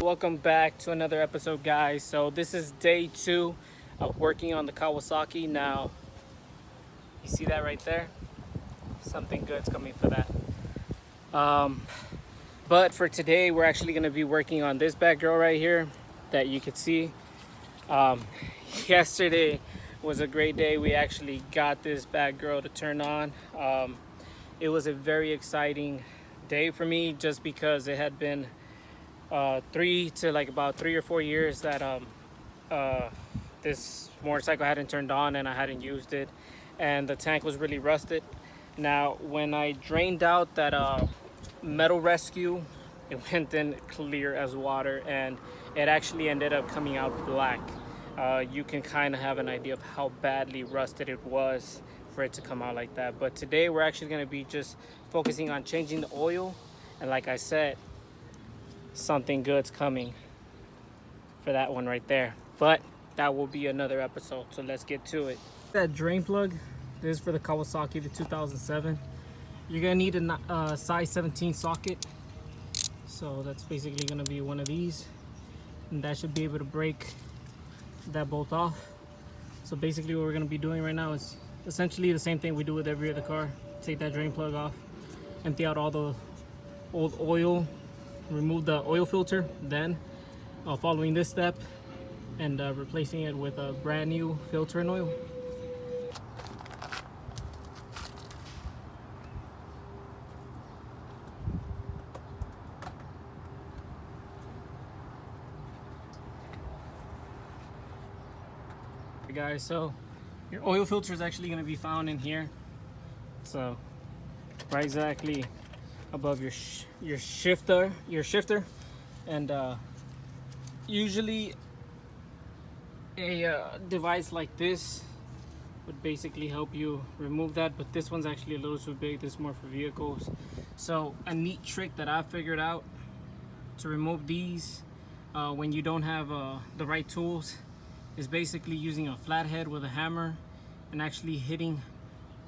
Welcome back to another episode, guys. So this is day 2 of working on the Kawasaki. Now you see that right there, something good's coming for that. But for today we're actually going to be working on this bad girl right here that you could see. Yesterday was a great day. We actually got this bad girl to turn on. It was a very exciting day for me, just because it had been about 3 or 4 years that this motorcycle hadn't turned on and I hadn't used it, and the tank was really rusted. Now when I drained out that metal rescue, it went in clear as water, and it actually ended up coming out black. You can kind of have an idea of how badly rusted it was for it to come out like that. But today we're actually going to be just focusing on changing the oil, and like I said, something good's coming for that one right there, but that will be another episode, so let's get to it. That drain plug, this is for the Kawasaki, the 2007. You're gonna need a size 17 socket, so that's basically gonna be one of these, and that should be able to break that bolt off. So basically what we're gonna be doing right now is essentially the same thing we do with every other car. Take that drain plug off, empty out all the old oil, remove the oil filter, then following this step and replacing it with a brand new filter and oil. Okay guys, so your oil filter is actually going to be found in here, so right exactly above your shifter, and usually a device like this would basically help you remove that, but this one's actually a little too big. This is more for vehicles. So a neat trick that I figured out to remove these when you don't have the right tools is basically using a flathead with a hammer and actually hitting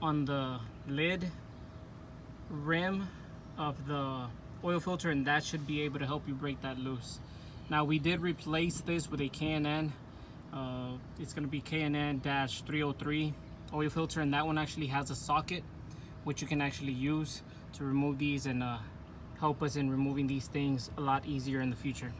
on the lid rim of the oil filter, and that should be able to help you break that loose. Now we did replace this with a K&N. It's going to be K&N-303 oil filter, and that one actually has a socket which you can actually use to remove these and help us in removing these things a lot easier in the future.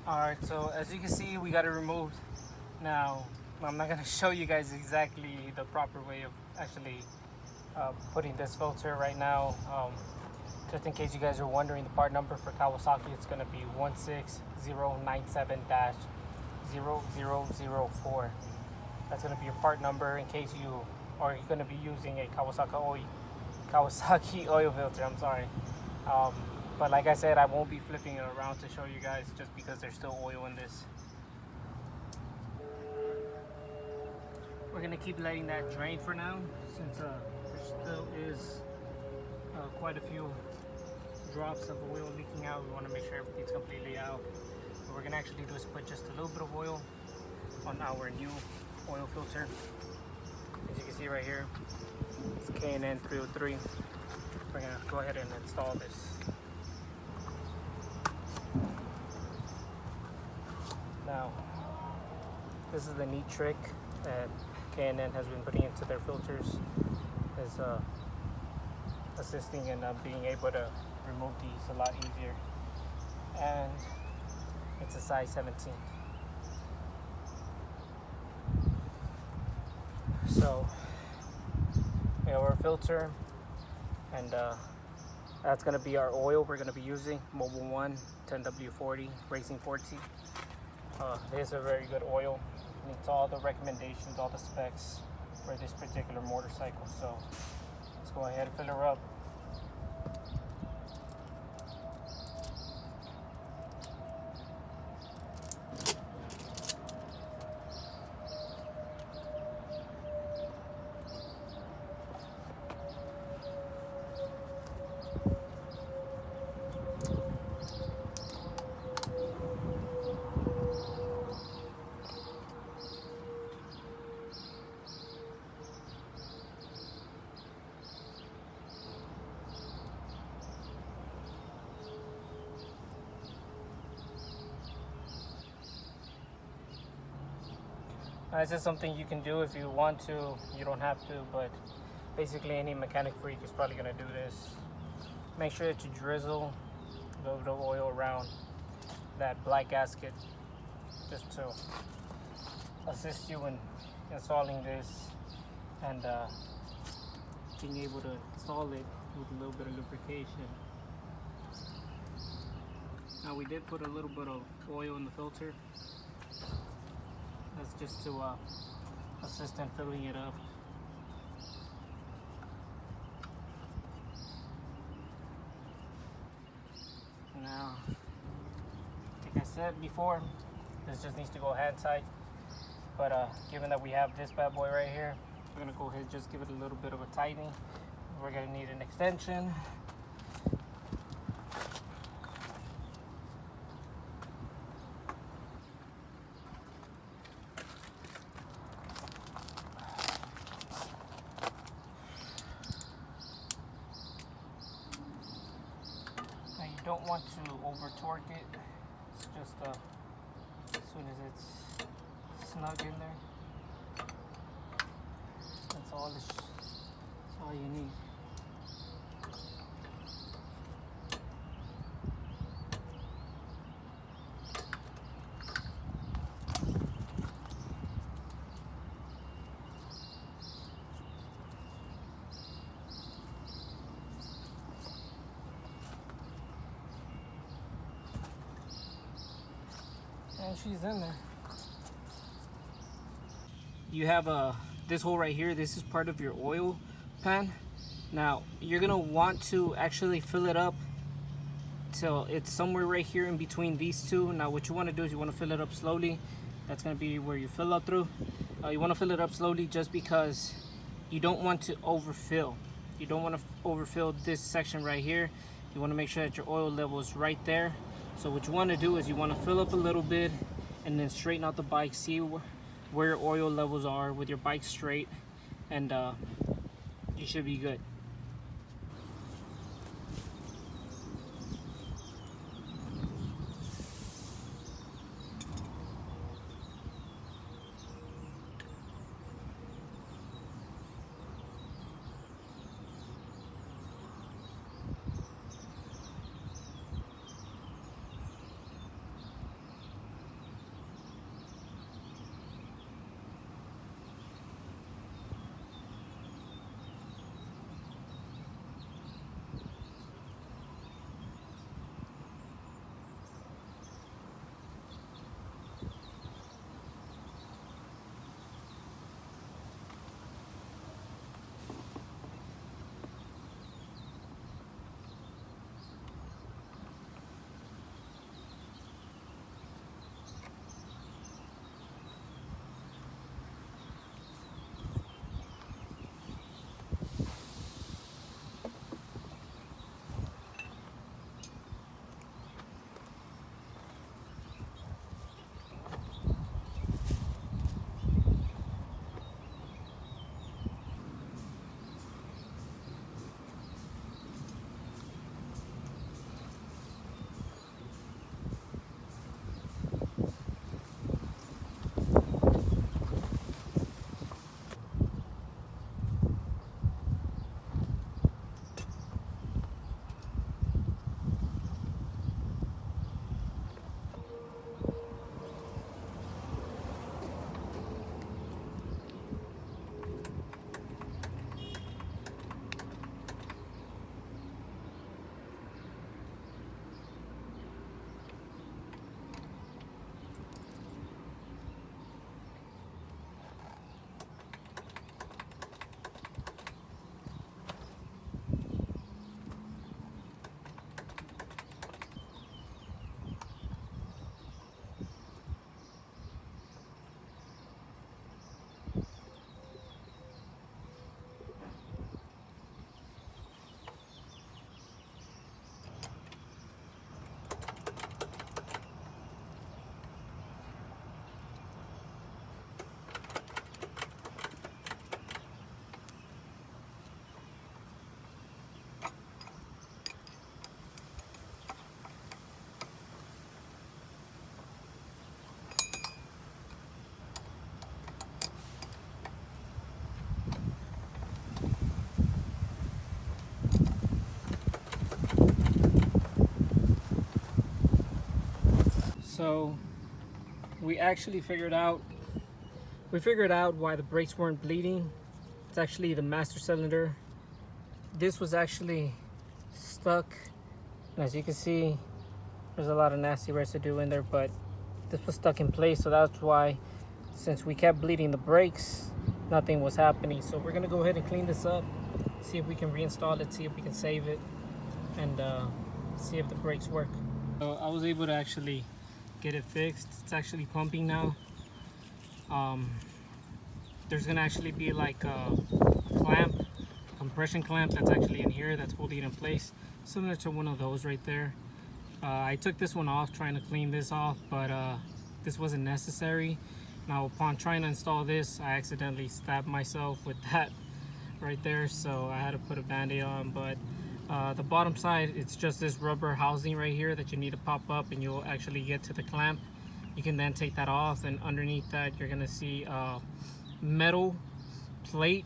Alright, so as you can see, we got it removed. Now, I'm not gonna show you guys exactly the proper way of actually putting this filter right now. Just in case you guys are wondering, the part number for Kawasaki, it's gonna be 16097-0004. That's gonna be your part number in case you are gonna be using a Kawasaki oil filter. I'm sorry. But like I said, I won't be flipping it around to show you guys just because there's still oil in this. We're gonna keep letting that drain for now, since there still is quite a few drops of oil leaking out. We want to make sure everything's completely out. What we're gonna actually do is put just a little bit of oil on our new oil filter. As you can see right here, it's K&N 303. We're gonna go ahead and install this. Now, this is the neat trick that K&N has been putting into their filters, is assisting in being able to remove these a lot easier. And it's a size 17. So we have our filter, and that's going to be our oil we're going to be using, Mobile 1 10W40 Racing 40. This is a very good oil. It meets all the recommendations, all the specs for this particular motorcycle. So let's go ahead and fill her up. This is something you can do if you want to. You don't have to, but basically any mechanic freak is probably going to do this. Make sure that you drizzle a little bit of oil around that black gasket, just to assist you in installing this and being able to install it with a little bit of lubrication. Now, we did put a little bit of oil in the filter. That's just to assist in filling it up. Now, like I said before, this just needs to go hand tight. But given that we have this bad boy right here, we're gonna go ahead and just give it a little bit of a tightening. We're gonna need an extension. Don't want to over torque it. It's just as soon as it's snug in there, that's all you need. And she's in there. You have this hole right here. This is part of your oil pan. Now you're gonna want to actually fill it up till it's somewhere right here in between these two. Now what you want to do is you want to fill it up slowly. That's gonna be where you fill up through. You want to fill it up slowly just because you don't want to overfill. You don't want to overfill this section right here. You want to make sure that your oil level is right there. So what you want to do is you want to fill up a little bit and then straighten out the bike, see where your oil levels are with your bike straight, and you should be good. So we actually figured out why the brakes weren't bleeding. It's actually the master cylinder. This was actually stuck, and as you can see, there's a lot of nasty residue in there, but this was stuck in place, so that's why, since we kept bleeding the brakes, nothing was happening. So we're gonna go ahead and clean this up, see if we can reinstall it, see if we can save it, and see if the brakes work. So I was able to actually get it fixed. It's actually pumping now. There's gonna actually be like a clamp, compression clamp that's actually in here that's holding it in place, similar to one of those right there. I took this one off trying to clean this off, but this wasn't necessary. Now upon trying to install this, I accidentally stabbed myself with that right there, so I had to put a band-aid on. But the bottom side, it's just this rubber housing right here that you need to pop up, and you'll actually get to the clamp. You can then take that off, and underneath that you're gonna see a metal plate.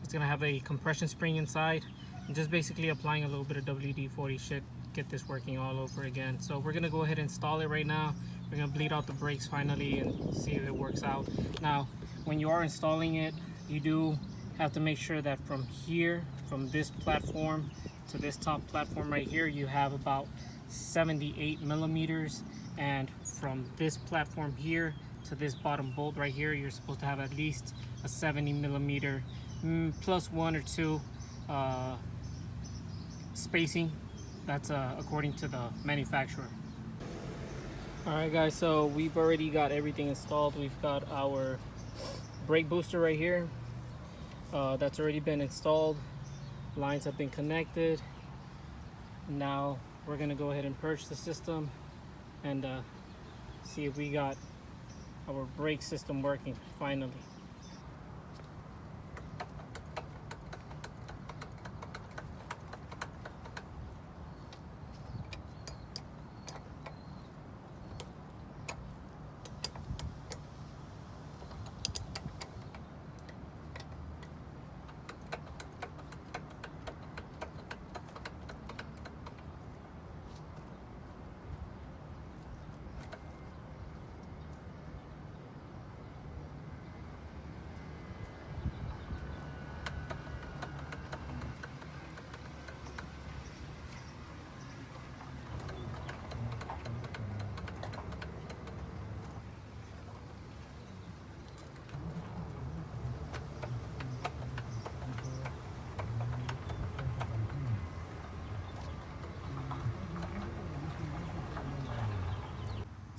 It's gonna have a compression spring inside, and just basically applying a little bit of WD-40 should get this working all over again. So we're gonna go ahead and install it right now. We're gonna bleed out the brakes finally and see if it works out. Now, when you are installing it, you do have to make sure that from here, from this platform to this top platform right here, you have about 78 millimeters, and from this platform here to this bottom bolt right here, you're supposed to have at least a 70 millimeter plus 1 or 2 spacing. That's according to the manufacturer. Alright guys, so we've already got everything installed. We've got our brake booster right here. That's already been installed. Lines have been connected. Now we're gonna go ahead and purge the system and see if we got our brake system working finally.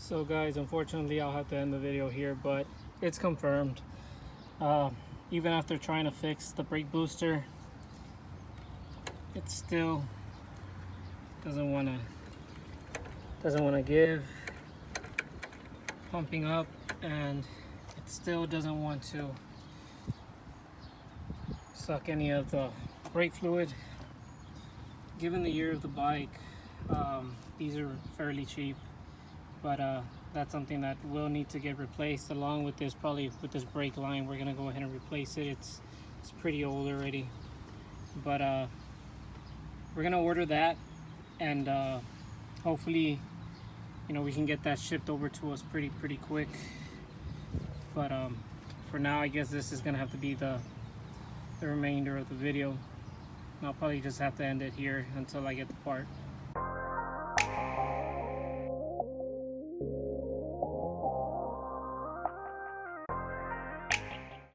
So guys, unfortunately I'll have to end the video here, but it's confirmed. Even after trying to fix the brake booster, it still doesn't want to give, pumping up, and it still doesn't want to suck any of the brake fluid. Given the year of the bike, these are fairly cheap, but that's something that will need to get replaced along with this. Probably with this brake line, we're gonna go ahead and replace it. It's pretty old already, but we're gonna order that, and hopefully, you know, we can get that shipped over to us pretty quick. But for now, I guess this is gonna have to be the remainder of the video. I'll probably just have to end it here until I get the part.